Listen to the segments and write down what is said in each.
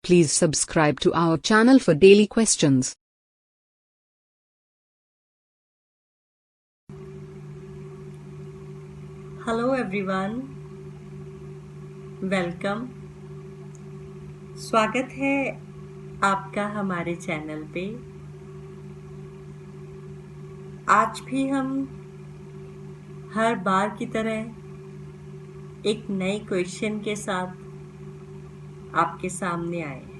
Please subscribe to our channel for daily questions. Hello everyone, welcome. स्वागत है आपका हमारे चैनल पे। आज भी हम हर बार की तरह एक नए क्वेश्चन के साथ आपके सामने आए हैं।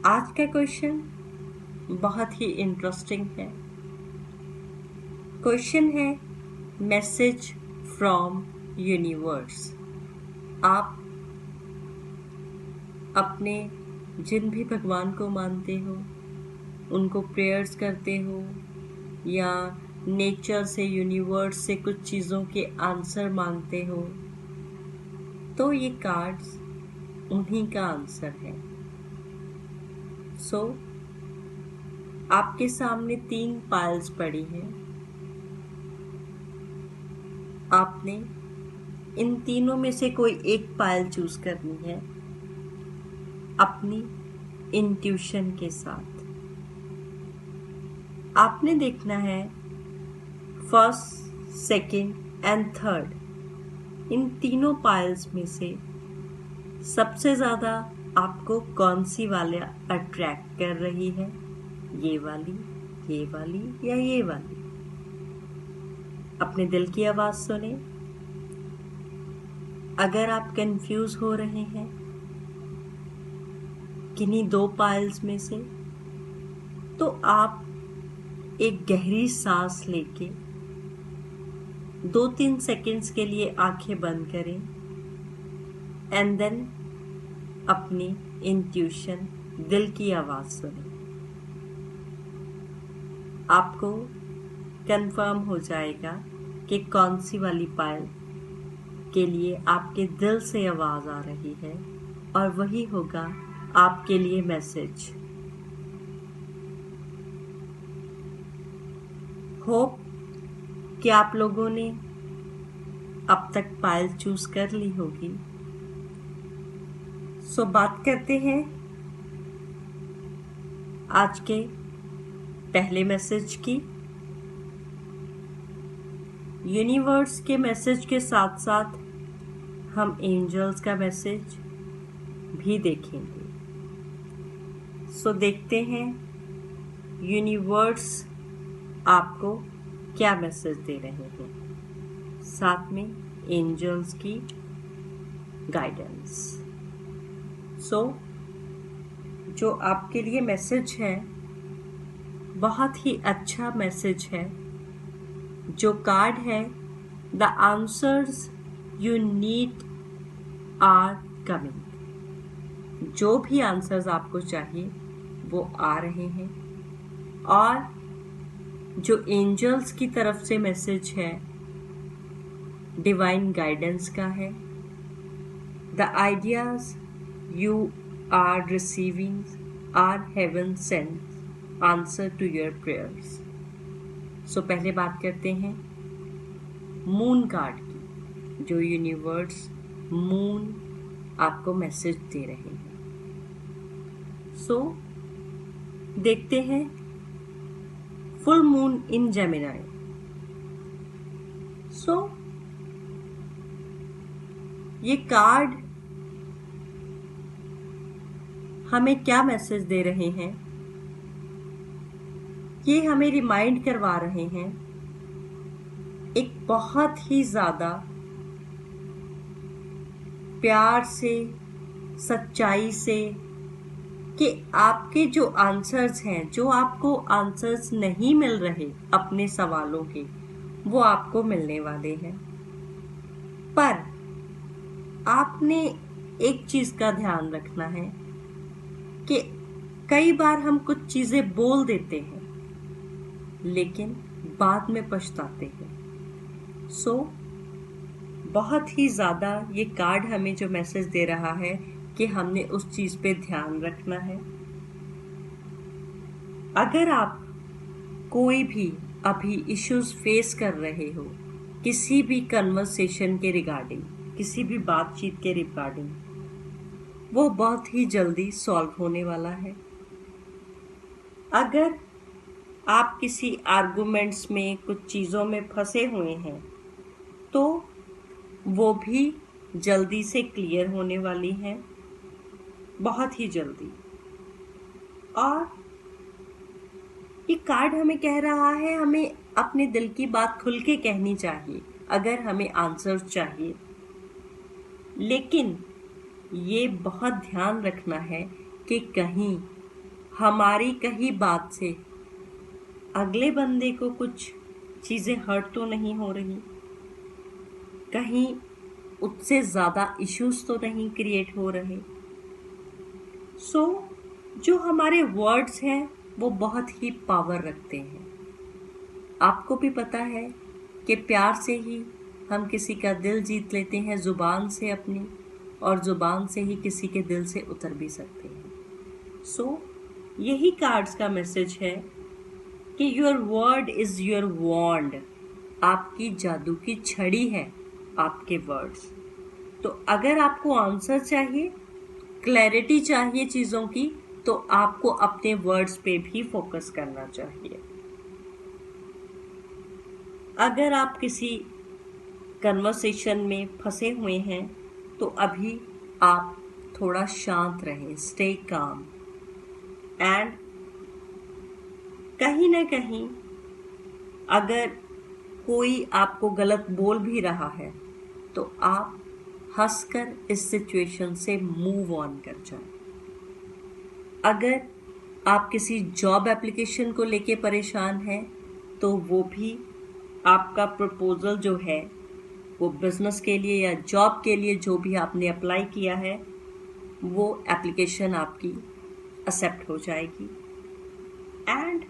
आज का क्वेश्चन बहुत ही इंटरेस्टिंग है। क्वेश्चन है मैसेज फ्रॉम यूनिवर्स। आप अपने जिन भी भगवान को मानते हो, उनको प्रेयर्स करते हो या नेचर से, यूनिवर्स से कुछ चीज़ों के आंसर मांगते हो, तो ये कार्ड्स उन्हीं का आंसर है। आपके सामने 3 पाइल्स पड़ी हैं। आपने इन तीनों में से कोई एक पाइल चूज करनी है अपनी इंट्यूशन के साथ। आपने देखना है फर्स्ट, सेकंड एंड थर्ड, इन तीनों पाइल्स में से सबसे ज़्यादा आपको कौन सी वाले अट्रैक्ट कर रही है, ये वाली, ये वाली या ये वाली। अपने दिल की आवाज़ सुने। अगर आप कंफ्यूज हो रहे हैं किन्हीं 2 पाइल्स में से, तो आप एक गहरी सांस लेके 2-3 सेकंड्स के लिए आंखें बंद करें एंड देन अपनी इंट्यूशन, दिल की आवाज़ सुने। आपको कंफर्म हो जाएगा कि कौन सी वाली पाइल के लिए आपके दिल से आवाज़ आ रही है और वही होगा आपके लिए मैसेज। होप कि आप लोगों ने अब तक पाइल चूज कर ली होगी। बात करते हैं आज के पहले मैसेज की। यूनिवर्स के मैसेज के साथ साथ हम एंजल्स का मैसेज भी देखेंगे। देखते हैं यूनिवर्स आपको क्या मैसेज दे रहे हैं, साथ में एंजल्स की गाइडेंस। जो आपके लिए मैसेज है बहुत ही अच्छा मैसेज है। जो कार्ड है, the answers you need are coming. जो भी आंसर्स आपको चाहिए वो आ रहे हैं। और जो एंजल्स की तरफ से मैसेज है, डिवाइन गाइडेंस का है। The ideas you are receiving are heaven sent answer to your prayers. पहले बात करते हैं मून कार्ड की। जो यूनिवर्स मून आपको मैसेज दे रहे हैं। देखते हैं फुल मून इन जेमिनाई। ये कार्ड हमें क्या मैसेज दे रहे हैं? ये हमें रिमाइंड करवा रहे हैं एक बहुत ही ज़्यादा प्यार से, सच्चाई से, कि आपके जो आंसर्स हैं, जो आपको आंसर्स नहीं मिल रहे अपने सवालों के, वो आपको मिलने वाले हैं। पर आपने एक चीज़ का ध्यान रखना है कि कई बार हम कुछ चीज़ें बोल देते हैं लेकिन बाद में पछताते हैं। बहुत ही ज़्यादा ये कार्ड हमें जो मैसेज दे रहा है कि हमने उस चीज़ पे ध्यान रखना है। अगर आप कोई भी अभी इश्यूज फेस कर रहे हो किसी भी कन्वर्सेशन के रिगार्डिंग, किसी भी बातचीत के रिगार्डिंग, वो बहुत ही जल्दी सॉल्व होने वाला है। अगर आप किसी आर्गुमेंट्स में, कुछ चीज़ों में फंसे हुए हैं, तो वो भी जल्दी से क्लियर होने वाली हैं, बहुत ही जल्दी। और ये कार्ड हमें कह रहा है हमें अपने दिल की बात खुल के कहनी चाहिए अगर हमें आंसर चाहिए, लेकिन ये बहुत ध्यान रखना है कि कहीं हमारी कही बात से अगले बंदे को कुछ चीज़ें हर्ट तो नहीं हो रही, कहीं उससे ज़्यादा इश्यूज तो नहीं क्रिएट हो रहे। सो जो हमारे वर्ड्स हैं वो बहुत ही पावर रखते हैं। आपको भी पता है कि प्यार से ही हम किसी का दिल जीत लेते हैं, ज़ुबान से अपनी, और ज़ुबान से ही किसी के दिल से उतर भी सकते हैं। सो यही कार्ड्स का मैसेज है कि योर वर्ड इज़ योर वॉन्ड, आपकी जादू की छड़ी है आपके वर्ड्स। तो अगर आपको आंसर चाहिए, क्लैरिटी चाहिए चीज़ों की, तो आपको अपने वर्ड्स पे भी फोकस करना चाहिए। अगर आप किसी कन्वर्सेशन में फंसे हुए हैं तो अभी आप थोड़ा शांत रहें, स्टे काम, एंड कहीं ना कहीं अगर कोई आपको गलत बोल भी रहा है तो आप हंसकर इस सिचुएशन से मूव ऑन कर जाएं। अगर आप किसी जॉब एप्लीकेशन को लेके परेशान हैं तो वो भी आपका प्रपोजल जो है वो बिजनेस के लिए या जॉब के लिए जो भी आपने अप्लाई किया है वो एप्लीकेशन आपकी एक्सेप्ट हो जाएगी। एंड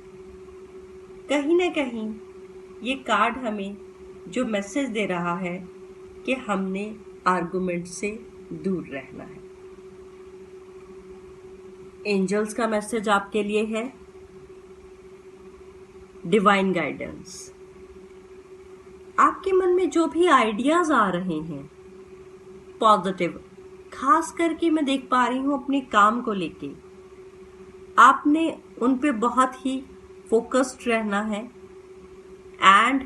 कहीं ना कहीं ये कार्ड हमें जो मैसेज दे रहा है कि हमने आर्गुमेंट से दूर रहना है। एंजल्स का मैसेज आपके लिए है डिवाइन गाइडेंस। आपके मन में जो भी आइडियाज आ रहे हैं पॉजिटिव, खास करके मैं देख पा रही हूँ अपने काम को लेके, आपने उन पे बहुत ही फोकस्ड रहना है। एंड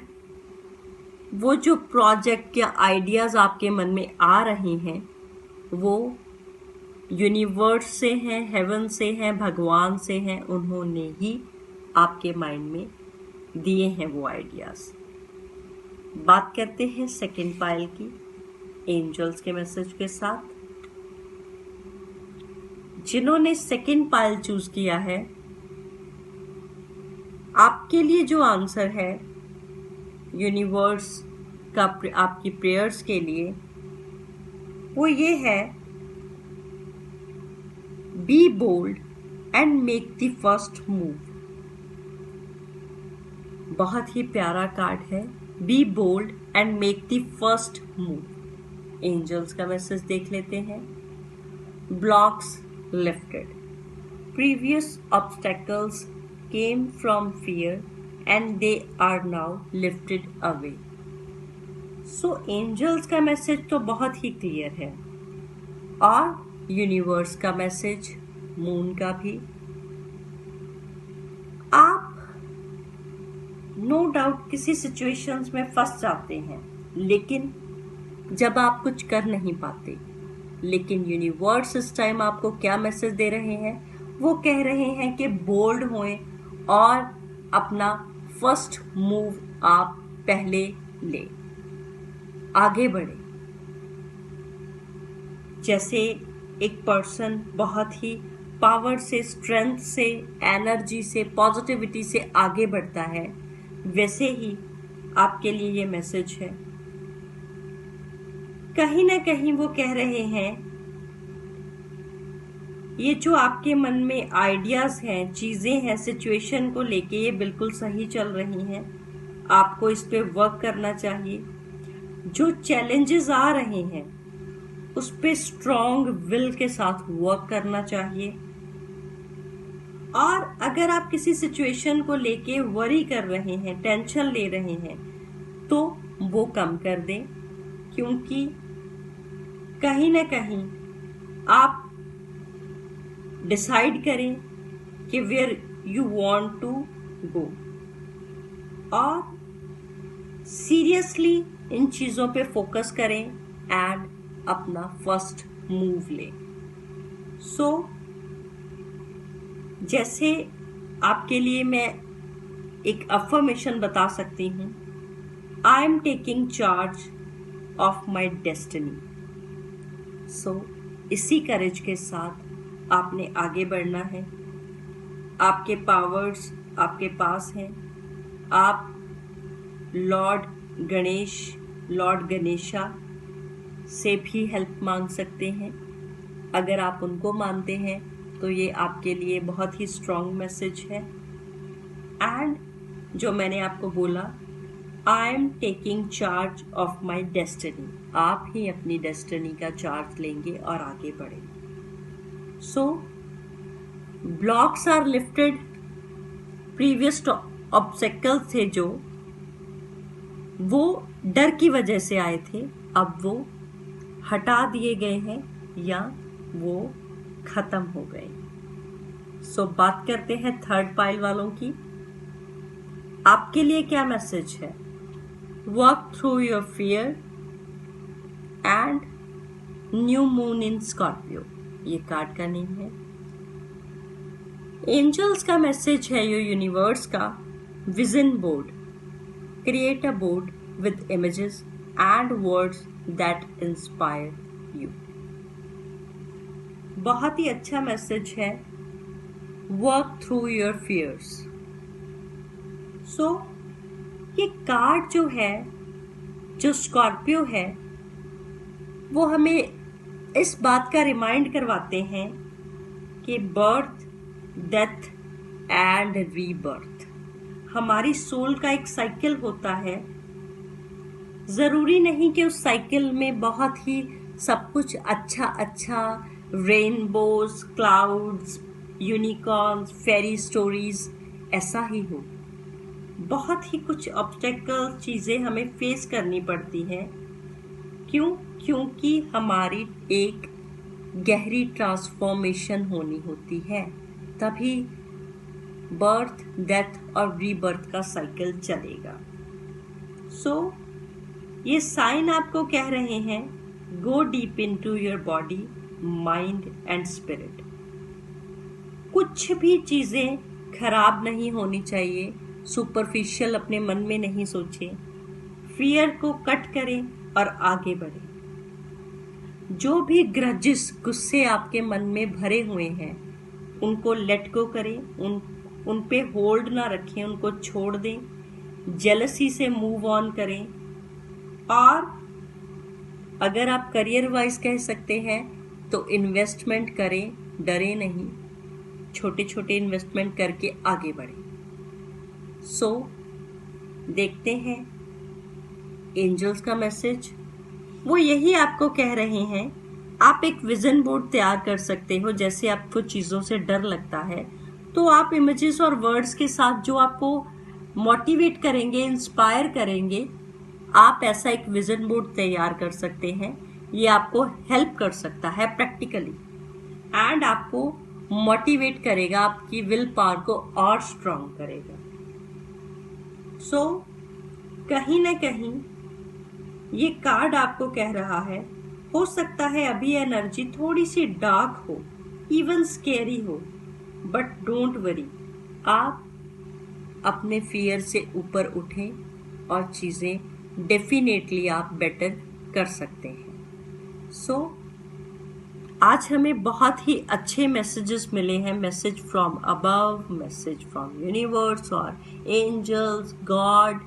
वो जो प्रोजेक्ट या आइडियाज आपके मन में आ रहे हैं वो यूनिवर्स से हैं, हेवन से हैं, भगवान से हैं, उन्होंने ही आपके माइंड में दिए हैं वो आइडियाज। बात करते हैं सेकंड पाइल की, एंजल्स के मैसेज के साथ। जिन्होंने सेकंड पाइल चूज किया है, आपके लिए जो आंसर है यूनिवर्स का आपकी प्रेयर्स के लिए वो ये है, be bold and make the first move. बहुत ही प्यारा कार्ड है, be bold and make the first move. Angels का मैसेज देख लेते हैं। Blocks lifted, previous obstacles came from fear and they are now lifted away. So angels का message तो बहुत ही क्लियर है, और यूनिवर्स का मैसेज, मून का भी। आप नो डाउट किसी सिचुएशंस में फंस जाते हैं, लेकिन जब आप कुछ कर नहीं पाते, लेकिन यूनिवर्स इस टाइम आपको क्या मैसेज दे रहे हैं, वो कह रहे हैं कि बोल्ड होएं और अपना फर्स्ट मूव आप पहले ले, आगे बढ़े। जैसे एक पर्सन बहुत ही पावर से, स्ट्रेंथ से, एनर्जी से, पॉजिटिविटी से आगे बढ़ता है, वैसे ही आपके लिए ये मैसेज है। कहीं ना कहीं वो कह रहे हैं ये जो आपके मन में आइडियाज हैं, चीजें हैं, सिचुएशन को लेके, ये बिल्कुल सही चल रही हैं। आपको इस पे वर्क करना चाहिए। जो चैलेंजेस आ रहे हैं उस पे स्ट्रॉन्ग विल के साथ वर्क करना चाहिए। और अगर आप किसी सिचुएशन को लेके वरी कर रहे हैं, टेंशन ले रहे हैं, तो वो कम कर दें, क्योंकि कहीं ना कहीं आप डिसाइड करें कि where you want to go, और सीरियसली इन चीज़ों पे फोकस करें एंड अपना फर्स्ट मूव लें। सो जैसे आपके लिए मैं एक अफर्मेशन बता सकती हूँ, I am taking charge of my destiny. So इसी करेज के साथ आपने आगे बढ़ना है। आपके पावर्स आपके पास हैं। आप लॉर्ड गणेश, लॉर्ड गणेशा से भी हेल्प मांग सकते हैं। अगर आप उनको मानते हैं तो ये आपके लिए बहुत ही स्ट्रॉन्ग मैसेज है। एंड जो मैंने आपको बोला, आई am taking charge of my destiny, आप ही अपनी डेस्टिनी का चार्ज लेंगे और आगे बढ़ेंगे। So blocks are lifted, previous obstacles थे जो वो डर की वजह से आए थे, अब वो हटा दिए गए हैं या वो खत्म हो गए। सो बात करते हैं थर्ड पाइल वालों की। आपके लिए क्या मैसेज है? Work through your fear and new moon in Scorpio, ये कार्ड का नेम है। एंजल्स का मैसेज है यो यूनिवर्स का vision board, create a board with images and words that inspire you। बहुत ही अच्छा मैसेज है, वर्क थ्रू योर फियर्स। सो ये कार्ड जो है, जो स्कॉर्पियो है, वो हमें इस बात का रिमाइंड करवाते हैं कि बर्थ, डेथ एंड रीबर्थ हमारी सोल का एक साइकिल होता है। ज़रूरी नहीं कि उस साइकिल में बहुत ही सब कुछ अच्छा अच्छा, रेनबोज, क्लाउड्स, यूनिकॉर्न्स, फेरी स्टोरीज ऐसा ही हो। बहुत ही कुछ ऑब्स्टेकल चीज़ें हमें फेस करनी पड़ती हैं। क्यों? क्योंकि हमारी एक गहरी ट्रांसफॉर्मेशन होनी होती है, तभी बर्थ, डेथ और रीबर्थ का साइकिल चलेगा। सो ये साइन आपको कह रहे हैं, go deep into your body, mind and spirit. कुछ भी चीज़ें खराब नहीं होनी चाहिए, सुपरफिशियल अपने मन में नहीं सोचें। फियर को कट करें और आगे बढ़ें। जो भी ग्रजेस, गुस्से आपके मन में भरे हुए हैं, उनको लेट गो करें, उन पे होल्ड ना रखें, उनको छोड़ दें। जेलसी से मूव ऑन करें। और अगर आप करियर वाइज कह सकते हैं तो इन्वेस्टमेंट करें, डरे नहीं, छोटे छोटे इन्वेस्टमेंट करके आगे बढ़ें। सो देखते हैं एंजल्स का मैसेज। वो यही आपको कह रहे हैं, आप एक विजन बोर्ड तैयार कर सकते हो। जैसे आपको चीज़ों से डर लगता है तो आप इमेजेस और वर्ड्स के साथ जो आपको मोटिवेट करेंगे, इंस्पायर करेंगे, आप ऐसा एक विजन बोर्ड तैयार कर सकते हैं। ये आपको हेल्प कर सकता है प्रैक्टिकली एंड आपको मोटिवेट करेगा, आपकी विल पावर को और स्ट्रांग करेगा। सो कहीं ना कहीं ये कार्ड आपको कह रहा है, हो सकता है अभी एनर्जी थोड़ी सी डार्क हो, इवन स्केरी हो, बट डोंट वरी, आप अपने फियर से ऊपर उठें और चीज़ें डेफिनेटली आप बेटर कर सकते हैं। सो आज हमें बहुत ही अच्छे मैसेजेस मिले हैं, message from above, message from universe और एंजल्स, गॉड,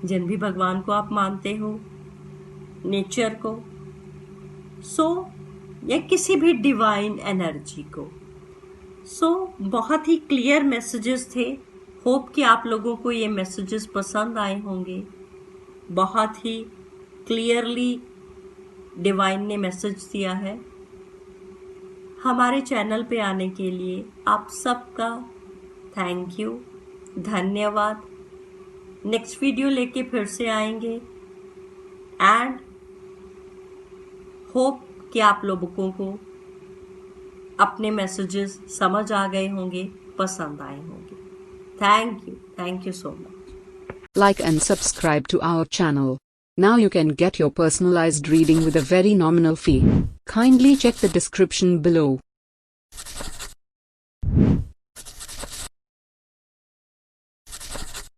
जिन भी भगवान को आप मानते हो, नेचर को, सो या किसी भी डिवाइन एनर्जी को। सो बहुत ही क्लियर मैसेजेस थे। होप कि आप लोगों को ये मैसेजेस पसंद आए होंगे। बहुत ही क्लियरली डिवाइन ने मैसेज दिया है। हमारे चैनल पे आने के लिए आप सबका थैंक यू, धन्यवाद। नेक्स्ट वीडियो लेके फिर से आएंगे एंड होप कि आप लोगों को अपने मैसेजेस समझ आ गए होंगे, पसंद आए होंगे। Thank you so much. Like and subscribe to our channel. Now you can get your personalized reading with a very nominal fee. Kindly check the description below.